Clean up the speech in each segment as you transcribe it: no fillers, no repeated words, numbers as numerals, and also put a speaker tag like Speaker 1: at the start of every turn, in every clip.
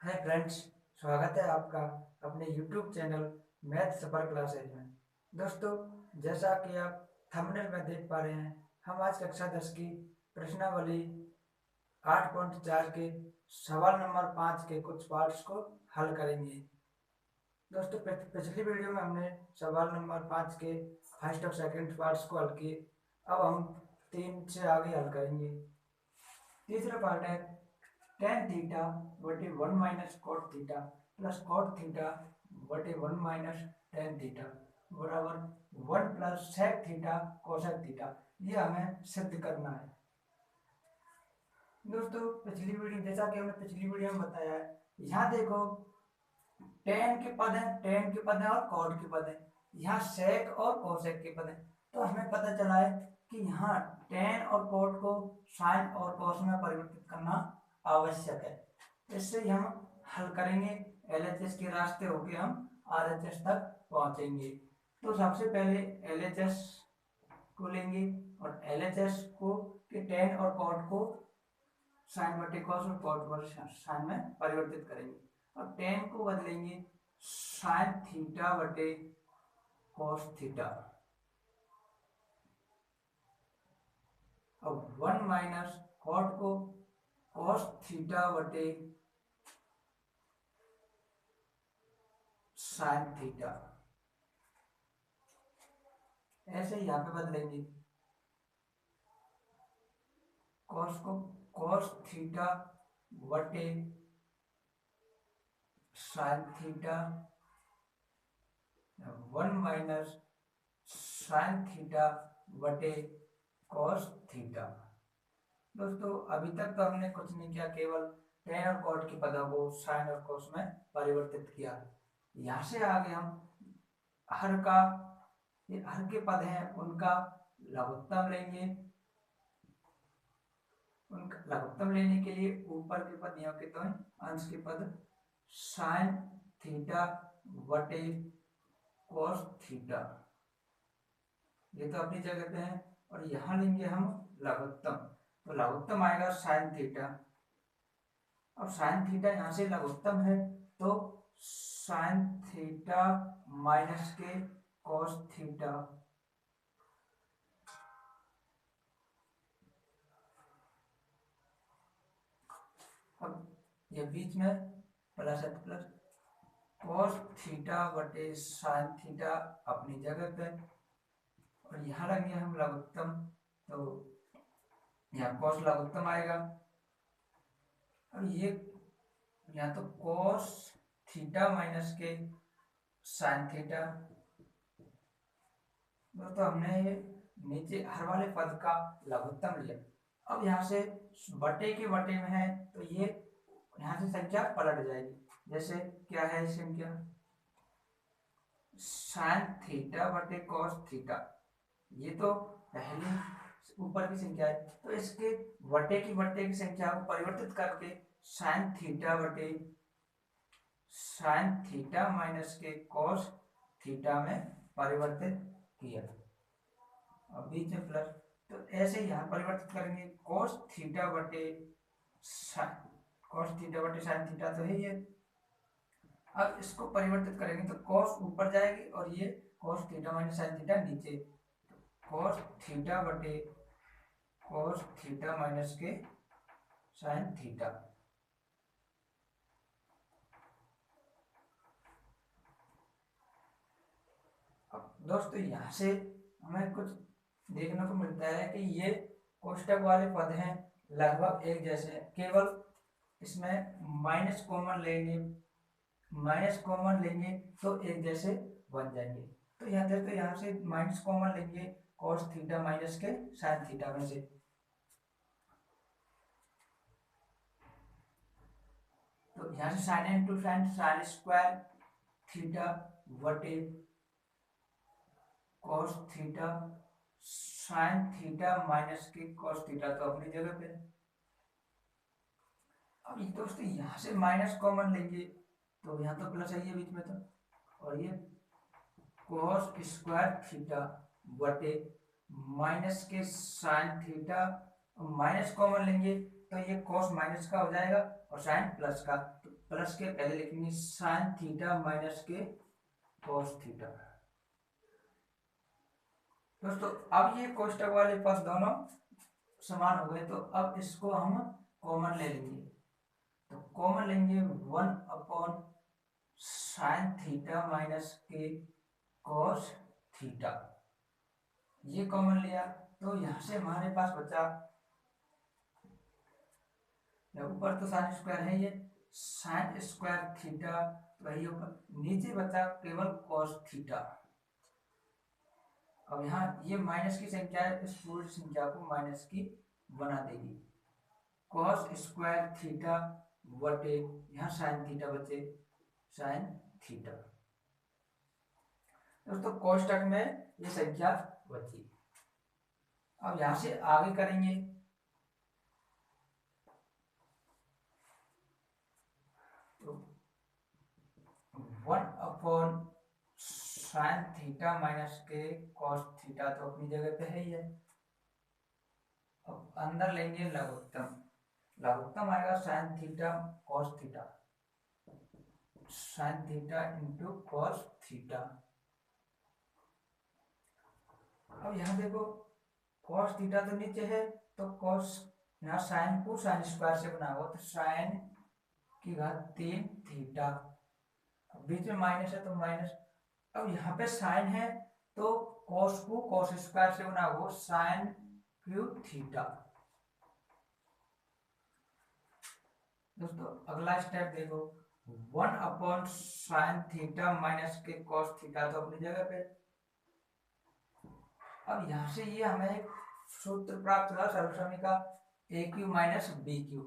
Speaker 1: Hi friends, स्वागत है आपका अपने YouTube चैनल मैथ सफर क्लासेज में। दोस्तों, जैसा कि आप थंबनेल में देख पा रहे हैं, हम आज कक्षा 10 की प्रश्नावली 8.4 के सवाल नंबर 5 के कुछ पार्ट्स को हल करेंगे। दोस्तों, पिछली वीडियो में हमने सवाल नंबर 5 के फर्स्ट और सेकंड पार्ट्स को हल किए। अब हम 3 से आगे हल करेंगे। तीसरा पार्ट है tan थीटा बटे 1 minus cot theta plus cot theta बटे 1 माइनस tan थीटा बराबर 1 plus sec theta cosec theta. ये हमें सिद्ध करना है। दोस्तों, जैसा कि हमने पिछली वीडियो में बताया है, यहाँ देखो tan के पद हैं, tan के पद हैं और कॉट के पद हैं। यहाँ सेक और कोसेक के पद हैं। तो हमें पता चला है कि यहाँ tan और कॉट को साइन और कॉस में परिवर्तित करना आवश्यक है। इससे हम हल करेंगे, एलएचएस के रास्ते होके हम आरएचएस तक पहुंचेंगे। तो सबसे पहले एलएचएस को लेंगे और एलएचएस को के tan और कॉट को साइन बटे कॉस और कॉट बटे साइन में परिवर्तित करेंगे और tan को बदलेंगे साइन थीटा बटे कॉस थीटा। अब 1 माइनस कॉट को कॉस थीटा बटे साइन थीटा, ऐसे यहाँ पे बदलेंगे। कॉस को कॉस थीटा बटे sine theta 1 minus sine theta बटे कॉस थीटा। दोस्तों, अभी तक तो हमने कुछ नहीं किया, केवल tan और cot के पदों को साइन और cos में परिवर्तित किया। यहाँ से आगे हम हर का ये हर के पद हैं उनका लघुत्तम लेंगे। उनका लघुत्तम लेने के लिए ऊपर के पद निम्नलिखित हैं। अंश के पद साइन थीटा बटे कॉस थीटा, ये तो अपनी जगह पे है। और यहाँ लेंगे हम लघुत्तम, तो लघुत्तम आएगा साइन थीटा। अब साइन थीटा यहाँ से लघुत्तम है तो साइन थीटा माइनस के कॉस थीटा। अब ये बीच में प्लस है, प्लस कॉस थीटा बटे साइन थीटा अपनी जगह पे। और यहाँ लेंगे हम लघुत्तम, तो यहाँ कॉस लघुत्तम आएगा। अब ये यहाँ तो कॉस थीटा माइनस के साइन थीटा। दोस्तों, हमने नीचे हर वाले पद का लघुत्तम लिया। अब यहाँ से बटे के बटे में है तो ये यहाँ से संख्या पलट जाएगी। जैसे क्या है संख्या साइन थीटा बटे कॉस थीटा, ये तो पहली ऊपर की संख्या है, तो इसके बटे की संख्या को परिवर्तित करके साइन थीटा माइनस के कॉस थीटा में परिवर्तित किया और बीच में प्लस। तो ऐसे यहाँ परिवर्तित करेंगे कॉस थीटा बटे साइन थीटा तो है ये। अब इसको परिवर्तित करेंगे तो कॉस ऊपर जाएगी और ये cos theta minus sine theta नीचे। कॉस थीटा बटे कॉस थीटा माइनस के साइन थीटा। अब दोस्तों, यहाँ से हमें कुछ देखने को मिलता है कि ये कोष्टक वाले पद हैं लगभग एक जैसे हैं, केवल इसमें माइनस कॉमन लेंगे तो एक जैसे बन जाएंगे। तो यहाँ देखो, यहाँ से माइनस कॉमन लेंगे कॉस थीटा माइनस के साइन थीटा में से, तो यहाँ से sine into sine sine square theta बटे cos theta sine theta minus के कॉस थीटा तो अपनी जगह पे। अब ये दोस्तों, यहाँ से माइनस कॉमन लेंगे तो यहाँ तो प्लस है ये बीच में, तो और ये कॉस स्क्वायर थीटा बटे माइनस के साइन थीटा माइनस कॉमन लेंगे तो ये कॉस माइनस का हो जाएगा और साइन प्लस का, तो प्लस के पहले लिखेंगे साइन थीटा माइनस के कॉस थीटा। दोस्तों अब ये कोष्टक वाले पद दोनों समान हो गए, तो अब इसको हम कॉमन ले लेंगे। तो कॉमन लेंगे 1 साइन थीटा माइनस के कॉस थीटा, ये कॉमन लिया तो यहां से हमारे पास बचा, ऊपर तो साइन स्क्वायर है, ये साइन स्क्वायर थीटा, वही ऊपर, नीचे बचा केवल कॉस थीटा। अब यहाँ ये माइनस की संख्या है, इस पूरी संख्या को माइनस की बना देगी। कॉस स्क्वायर थीटा बटे यहाँ साइन थीटा बचे साइन थीटा। दोस्तों कोष्टक में ये संख्या बची। अब यहां से आगे करेंगे, तो 1 साइन थीटा माइनस के कॉस थीटा तो अपनी जगह पे है ही है। अब अंदर लेंगे लघुत्तम, लघुत्तम आएगा sine theta cos theta, sine theta into cos theta. अब यहाँ देखो कॉस थीटा तो नीचे है, तो कॉस यहाँ साइन को साइन स्क्वायर से बना हुआ, तो साइन की घात 3 थीटा, बीच में माइनस है तो माइनस। अब यहाँ पे साइन है तो कॉस को कॉस स्क्वायर से बना हुआ साइन क्यूब थीटा। दोस्तों अगला स्टेप देखो, 1 साइन थीटा माइनस के कॉस थीटा तो अपनी जगह पे। अब यहां से ये हमें एक सूत्र प्राप्त हुआ सर्वसमी का, ए क्यू माइनस बी क्यू,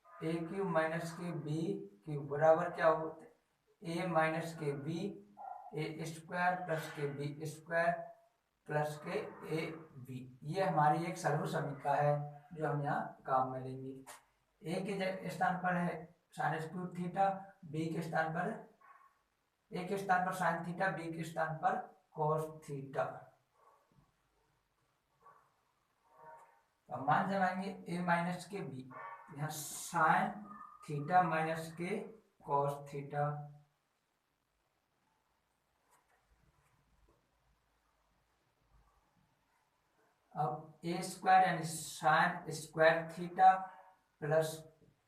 Speaker 1: ए क्यू माइनस के बी क्यू बराबर क्या होता है, ए माइनस के बी, ए स्क्वायर प्लस के बी स्क्वायर प्लस के ए बी। ये हमारी एक सर्वसमीका है जो हम यहाँ काम में लेंगे। ए के स्थान पर है साइन स्क्वायर थीटा, बी के स्थान पर, ए के स्थान पर साइन थीटा, बी के स्थान पर कॉस थीटा। अब मान जमाएंगे ए माइनस के बी, यहाँ साइन थीटा माइनस के कॉस थीटा, अब ए स्क्वायर यानी sign square theta plus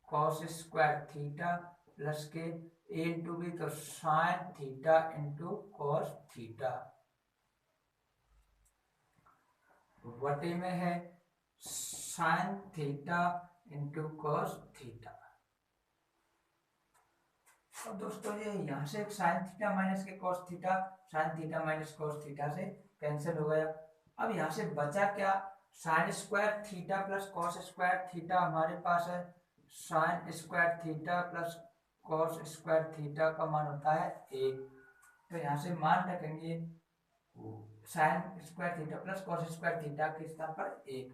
Speaker 1: cos square theta plus के ए इंटू बी, तो sign theta into cos theta बटे में है sign theta into cos theta. अब दोस्तों ये यहाँ से साइन थीटा माइनस के cos theta, sine theta minus cos theta से कैंसिल हो गया। अब यहाँ से बचा क्या, sign square theta plus cos square theta हमारे पास है, sign square theta plus cos square theta का मान होता है 1, तो यहाँ से मान रखेंगे sine square theta plus cos square theta के स्थान पर 1,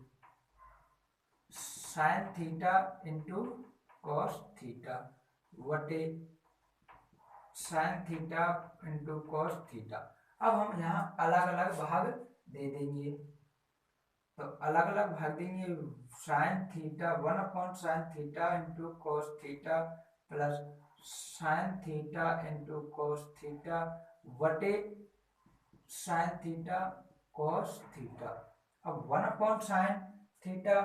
Speaker 1: sine theta into cos theta बटे sine theta into cos theta. अब हम यहाँ अलग अलग भाग दे देंगे, तो अलग अलग भाग देंगे, sine theta 1 sine theta into cos theta plus sign theta into cos theta बटे साइन थीटा कॉस थीटा। अब 1 साइन थीटा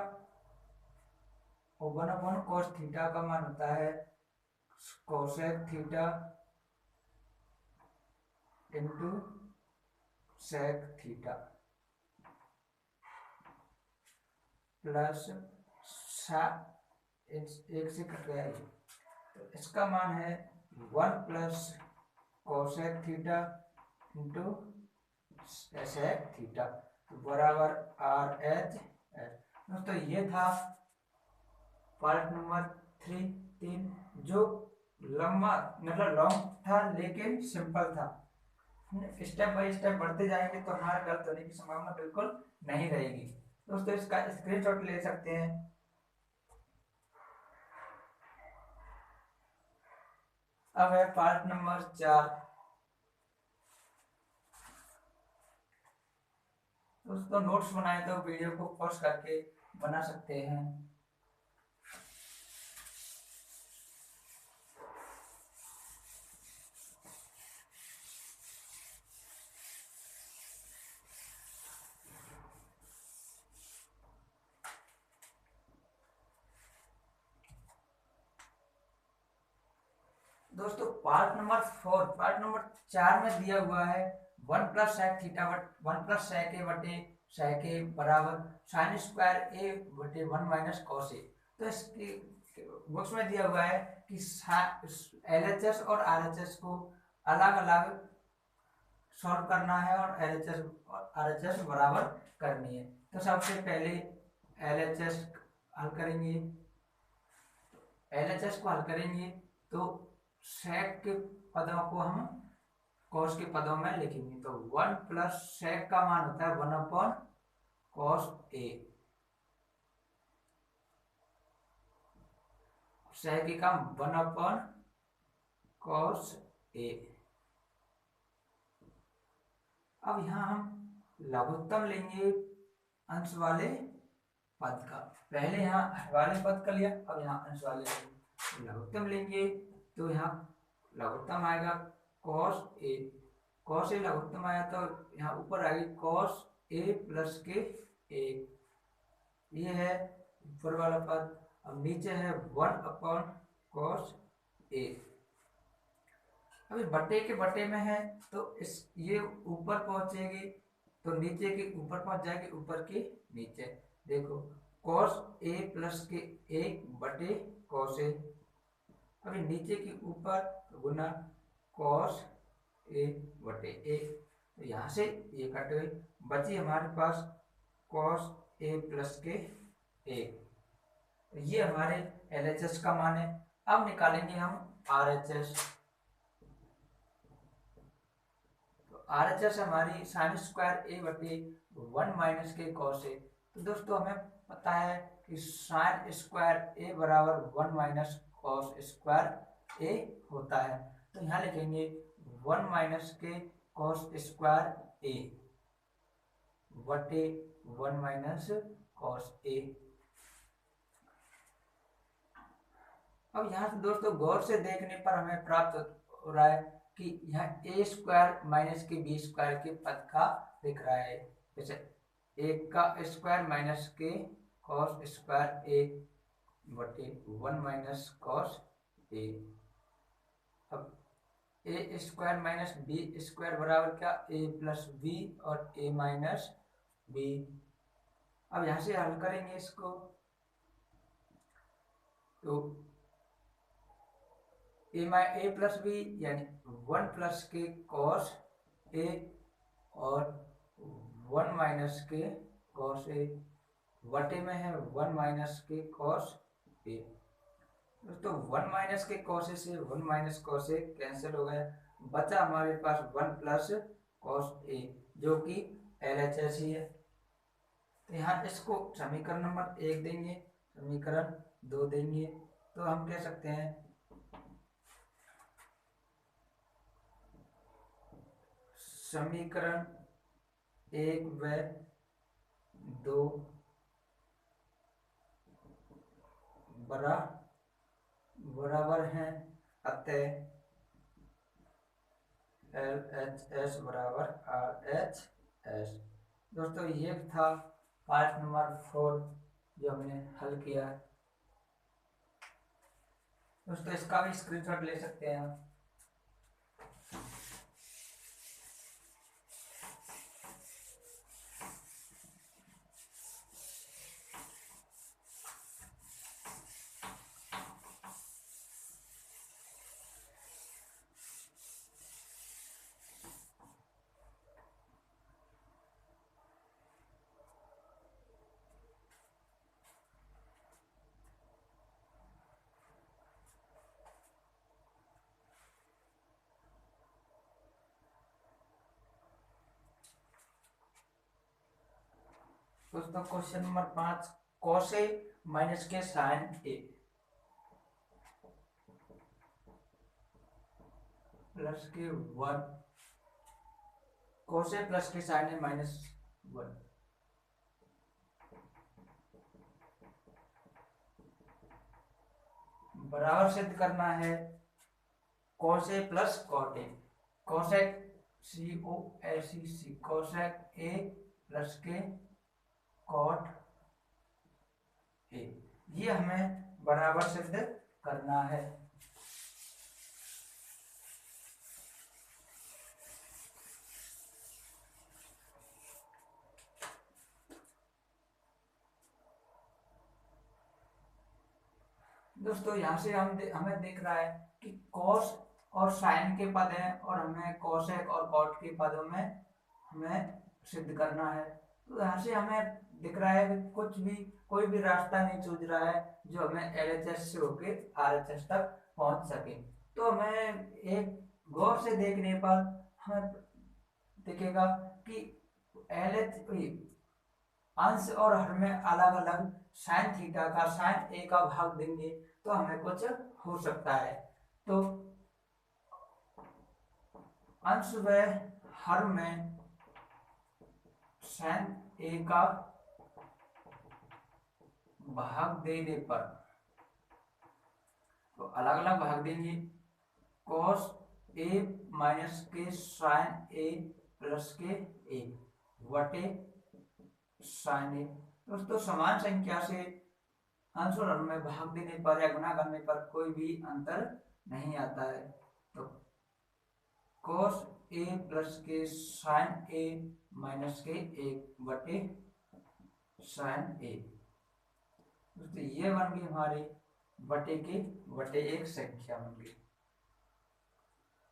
Speaker 1: और 1 कॉस थीटा का मान होता है cosec theta into sec theta plus एक से कट गया, तो इसका मान है 1 plus cosec theta into sec theta बराबर आर एच एच। दोस्तों ये था पार्ट नंबर 3, जो लंबा मतलब लॉन्ग था लेकिन सिंपल था। स्टेप बाय स्टेप बढ़ते जाएंगे तो हमारा गलत होने की संभावना बिल्कुल नहीं रहेगी। दोस्तों इसका स्क्रीनशॉट ले सकते हैं। अब है पार्ट नंबर 4। दोस्तों नोट्स बनाए तो वीडियो को पॉज करके बना सकते हैं। दोस्तों पार्ट नंबर 4, पार्ट नंबर 4 में दिया हुआ है 1 plus sec theta 1 plus sec A बटे सेक ए बराबर साइन स्क्वायर ए बटे 1 माइनस कॉस ए। तो इसकी बुक्स में दिया हुआ है कि एलएचएस और आरएचएस को अलग अलग सॉल्व करना है और एलएचएस और आरएचएस बराबर करनी है। तो सबसे पहले एलएचएस हल करेंगे, एलएचएस को हल करेंगे तो सेक के पदों को हम कॉस के पदों में लिखेंगे। तो 1 प्लस सेक का मान होता है 1 अपॉन कॉस ए, सेक का 1 अपॉन कॉस ए। अब यहां हम लघुत्तम लेंगे अंश वाले पद का। पहले यहाँ हर वाले पद का लिया, अब यहाँ अंश वाले लघुत्तम लेंगे। तो यहाँ लघुत्तम आएगा कॉस ए, कॉस ए लघुत्तम आया तो यहाँ ऊपर आएगी कॉस ए प्लस के ए, ये है ऊपर वाला पद। अब नीचे है 1 अपॉन कॉस ए। अभी बटे के बटे में है तो इस ये ऊपर पहुंचेगी तो नीचे के ऊपर पहुंच जाएगी, ऊपर के नीचे। देखो कॉस ए प्लस के 1 बटे कॉस ए, अभी नीचे के ऊपर गुना कॉस ए बटे ए। तो यहाँ से ये कट गई, बची हमारे पास कॉस ए प्लस के ए। ये हमारे एलएचएस का मान है। अब निकालेंगे हम आरएचएस। तो आरएचएस हमारी साइन स्क्वायर ए बटे 1 माइनस के कॉस ए। तो दोस्तों हमें पता है कि साइन स्क्वायर ए बराबर 1 माइनस कॉस स्क्वायर ए होता है। तो यहाँ लिखेंगे 1 माइनस के कॉस स्क्वायर ए बटे 1 माइनस कॉस ए। अब यहाँ से दोस्तों गौर से देखने पर हमें प्राप्त हो रहा है कि यहाँ ए स्क्वायर माइनस के बी स्क्वायर के पद का दिख रहा है। जैसे एक का स्क्वायर माइनस के कॉस स्क्वायर ए बटे 1 माइनस कॉस ए। अब ए स्क्वायर माइनस बी स्क्वायर बराबर क्या, ए प्लस बी और ए माइनस बी। अब यहाँ से हल करेंगे इसको तो ए प्लस बी यानी 1 प्लस के कॉस ए और 1 माइनस के कॉस ए बटे में है 1 माइनस के कॉस ए। तो 1 माइनस के कॉस ए से 1 माइनस कॉस ए कैंसिल हो गया, बचा हमारे पास 1 प्लस कॉस ए जो कि एलएचएस ही है। तो यहाँ इसको समीकरण नंबर 1 देंगे, समीकरण 2 देंगे। तो हम कह सकते हैं समीकरण 1 व 2 बराबर हैं, अतः LHS बराबर RHS। दोस्तों ये था पार्ट नंबर 4 जो हमने हल किया। दोस्तों इसका भी स्क्रीनशॉट ले सकते हैं आप। दोस्तों question number 5, cos A minus के साइन ए प्लस के 1, कॉस ए प्लस के साइन ए माइनस 1। बराबर सिद्ध करना है cos A plus cot A, cosec COSEC cosec A plus के कॉट ए, ये हमें बराबर सिद्ध करना है। दोस्तों यहाँ से हमें दिख रहा है कि कॉस और साइन के पद हैं और हमें कोसेक और कॉट के पदों में हमें सिद्ध करना है। तो यहाँ से हमें दिख रहा है कि कोई भी रास्ता नहीं सूझ रहा है जो हमें LHS से होके RHS तक पहुंच सके। तो हमें एक गौर से देखने पर हमें दिखेगा कि अंश और हर में अलग अलग साइन थीटा का साइन ए का भाग देंगे तो हमें कुछ हो सकता है। तो अंश व हर में साइन ए का भाग देने पर, तो अलग अलग भाग देंगे, कॉस ए माइनस के साइन ए प्लस के ए वटे साइन ए। दोस्तों समान संख्या से अंश और हर में भाग देने पर या गुणा करने पर कोई भी अंतर नहीं आता है। तो कॉस ए प्लस के साइन ए माइनस के एक बटे साइन ए, दोस्तों ये बन गई हमारी बटे के बटे एक संख्या बन गई।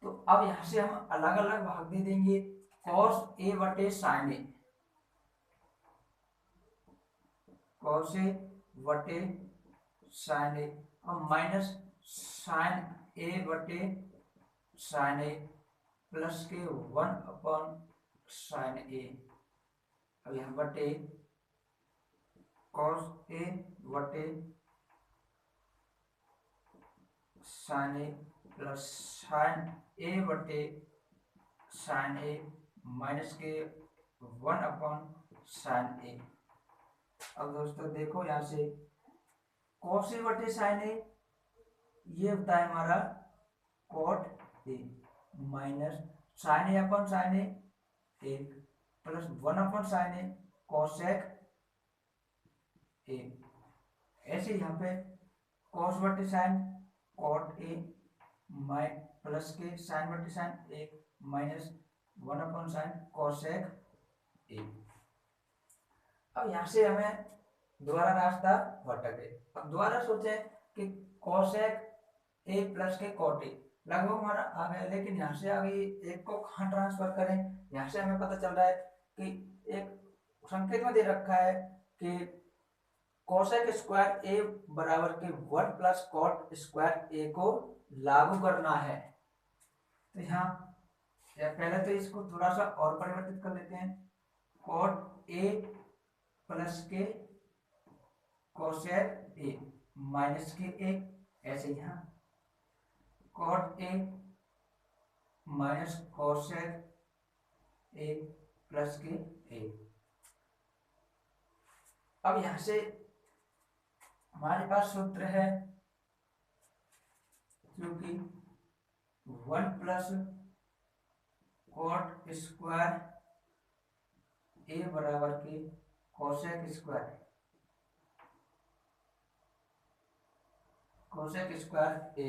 Speaker 1: तो अब यहां से हम अलग अलग भाग दे देंगे, कॉस ए बटे साइन ए, कॉस ए बटे साइन ए और माइनस साइन ए बटे साइन ए प्लस के 1 साइन ए। अब यहाँ बटे कॉस ए बटे साइन ए प्लस साइन ए बटे साइन ए माइनस के 1 साइन ए। अब दोस्तों देखो यहाँ से कॉस ए बटे साइन ए ये होता है हमारा cot A minus sine A अपन साइन ए एक plus 1 sine A cosec A. ऐसे यहाँ पे कॉस बटे साइन कॉट ए प्लस के साइन बटे साइन एक माइनस 1 साइन कोसेक ए। अब यहाँ से हमें दोबारा रास्ता भटक गए। अब दोबारा सोचे कि कोसेक ए प्लस के कॉट ए लगभग हमारा आ गया, लेकिन यहाँ से आगे एक को कहाँ ट्रांसफर करें। यहाँ से हमें पता चल रहा है कि एक संकेत में दे रखा है कि कोसेक स्क्वायर ए बराबर के 1 प्लस कॉट स्क्वायर ए को लागू करना है। तो यहाँ पहले तो इसको थोड़ा सा और परिवर्तित कर लेते हैं, कॉट ए प्लस के कोसेक ए माइनस के ए, ऐसे यहाँ cot A minus cosec A plus के ए। अब यहां से हमारे पास सूत्र है क्योंकि 1 प्लस कॉट स्क्वायर ए बराबर के कोसेक स्क्वायर ए।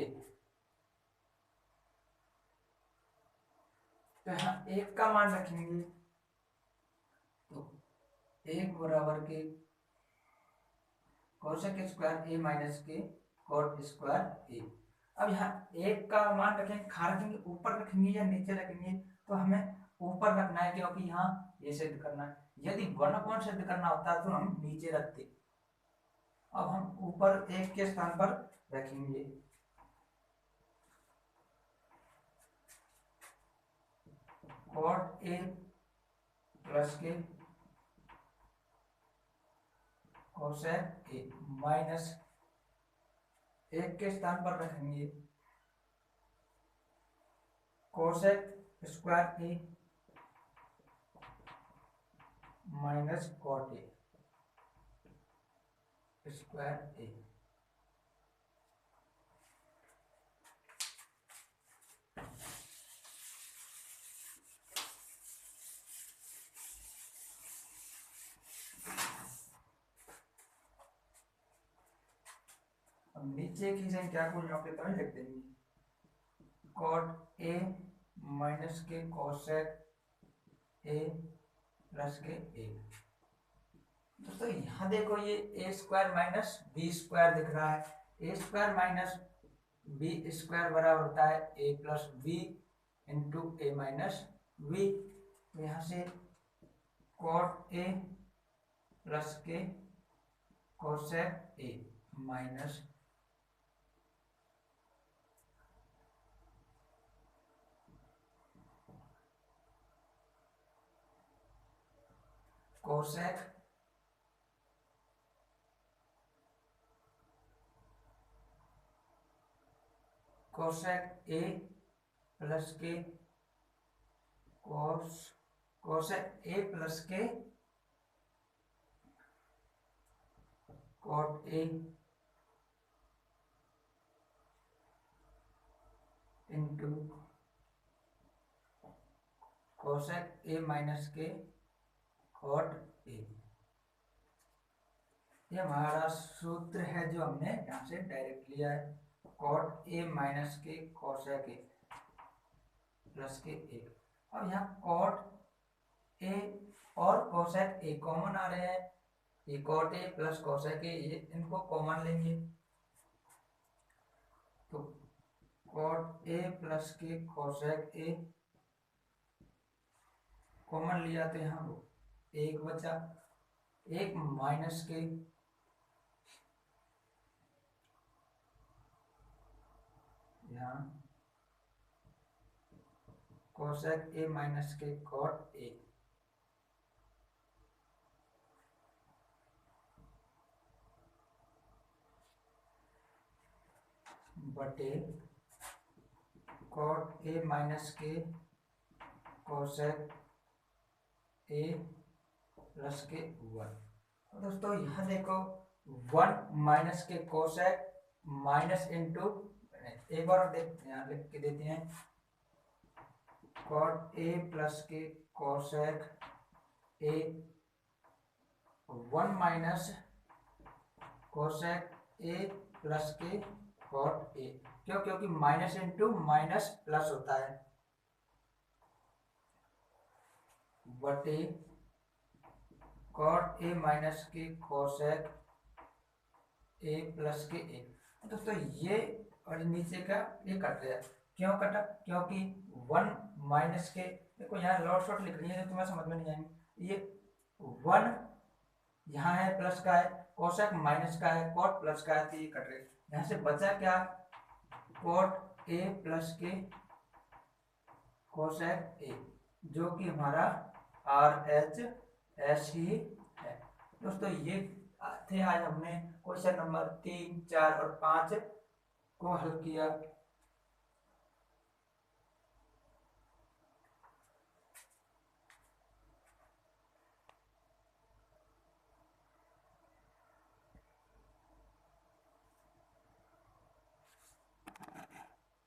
Speaker 1: तो यहाँ एक का मान रखेंगे तो एक बराबर के कोसेक स्क्वायर ए माइनस के कॉट स्क्वायर ए। अब यहाँ एक का मान रखेंगे, खा रखेंगे, ऊपर रखेंगे या नीचे रखेंगे, तो हमें ऊपर रखना है क्योंकि यहाँ ये सिद्ध करना है। यदि 1 सिद्ध करना होता तो हम नीचे रखते। अब हम ऊपर एक के स्थान पर रखेंगे, कॉट ए प्लस के कोसेक ए माइनस एक के स्थान पर रखेंगे cosec square A minus cot A square A. अब नीचे की संख्या को यहाँ पे तो लिख देंगे, कॉट ए माइनस के कोसेक ए प्लस के ए। दोस्तों यहाँ देखो ये A square minus B square दिख रहा है, A square minus B square बराबर होता है A plus B into A minus B. तो यहाँ से कॉट ए प्लस के cosec A minus cosec cosec A plus के कोसेक ए प्लस के cot A into cosec A minus के कॉट ए। ये हमारा सूत्र है जो हमने यहाँ से डायरेक्ट लिया है, कॉट ए माइनस के कोसेक ए प्लस के ए। अब यहाँ कॉट ए और कोसेक ए कॉमन आ रहे हैं, ये cot A plus cosec A, ये इनको कॉमन लेंगे तो कॉट ए प्लस के कोसेक ए कॉमन लिया तो यहाँ एक बचा, एक माइनस के यहाँ कोसेक ए माइनस के कॉट ए बटे कॉट ए माइनस के कोसेक ए प्लस के 1। दोस्तों यहाँ देखो 1 माइनस के कोसेक माइनस इंटू, एक बार यहाँ लिख के देते हैं, कॉट ए प्लस के cosec A 1 minus cosec A plus के कॉट ए। क्यों? क्योंकि माइनस इंटू माइनस प्लस होता है, बटे कॉट ए माइनस के कोसेक ए प्लस के ए। दोस्तों ये और नीचे का ये कट गया, क्यों कटा? क्योंकि 1 माइनस के, देखो यहाँ लॉट शॉट लिख रही है तो तुम्हें समझ में नहीं आएंगे, ये 1 यहाँ है प्लस का है, कोसेक माइनस का है, कॉट प्लस का है, तो ये कट रहे। यहाँ से बचा क्या? कॉट ए प्लस के कोसेक ए, जो कि हमारा आर एच एस ही है। दोस्तों ये थे आज हमने क्वेश्चन नंबर 3, 4 और 5 को हल किया।